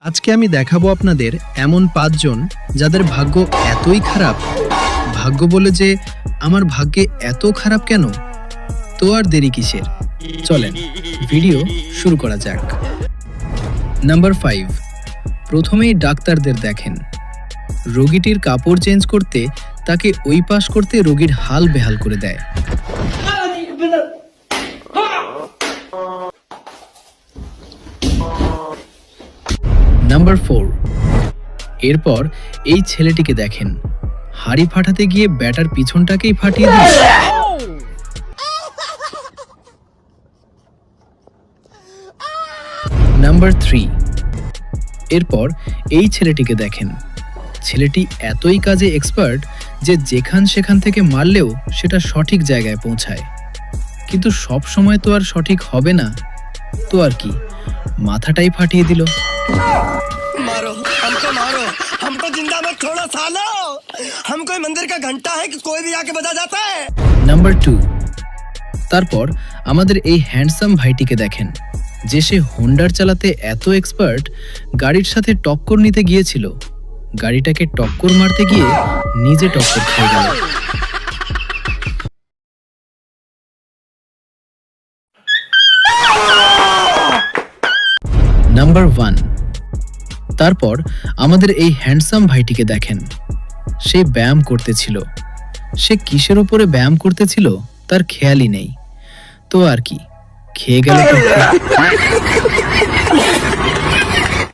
আজকে আমি দেখাবো আপনাদের এমন ৫ জন যাদের ভাগ্য এতই খারাপ, ভাগ্য বলে যে আমার ভাগ্যে এত খারাপ কেন? তো আর দেরি কিসের, চলেন ভিডিও শুরু করা যাক। নাম্বার 5, প্রথমেই ডাক্তারদের দেখেন। রোগীটির কাপড় চেঞ্জ করতে তাকে ওই পাশ করতে রোগীর হাল বেহাল করে দেয়। নাম্বার 4, এরপর এই ছেলেটিকে দেখেন, হাড়ি ফাটাতে গিয়ে ব্যাটার পিছনটাকেই ফাটিয়ে দিল। নাম্বার 3, এরপর এই ছেলেটিকে দেখেন, ছেলেটি এতই কাজে এক্সপার্ট যে যেখান সেখান থেকে মারলেও সেটা সঠিক জায়গায় পৌঁছায়। কিন্তু সব সময় তো আর সঠিক হবে না, তো আর কি, মাথাটাই ফাটিয়ে দিল। मारो हमको मारो, हमको जिंदा मत छोड़ो सालो। हम कोई मंदिर का घंटा है कि कोई भी आके बजा जाता है। নাম্বার 2, তারপর আমাদের এই হ্যান্ডসাম ভাইটিকে দেখেন, যে সে হোন্ডার চালাতে এত এক্সপার্ট, গাড়ির সাথে টক্কর নিতে গিয়েছিল, গাড়িটাকে টক্কর মারতে গিয়ে নিজে টক্কর খেয়ে গেল। নাম্বার 1, তারপর আমাদের এই হ্যান্ডসাম ভাইটিকে দেখেন, সে ব্যায়াম করতেছিল, সে কিসের উপরে ব্যায়াম করতেছিল তার খেয়ালই নেই, তো আর কি, খেয়ে গেল টক্কর।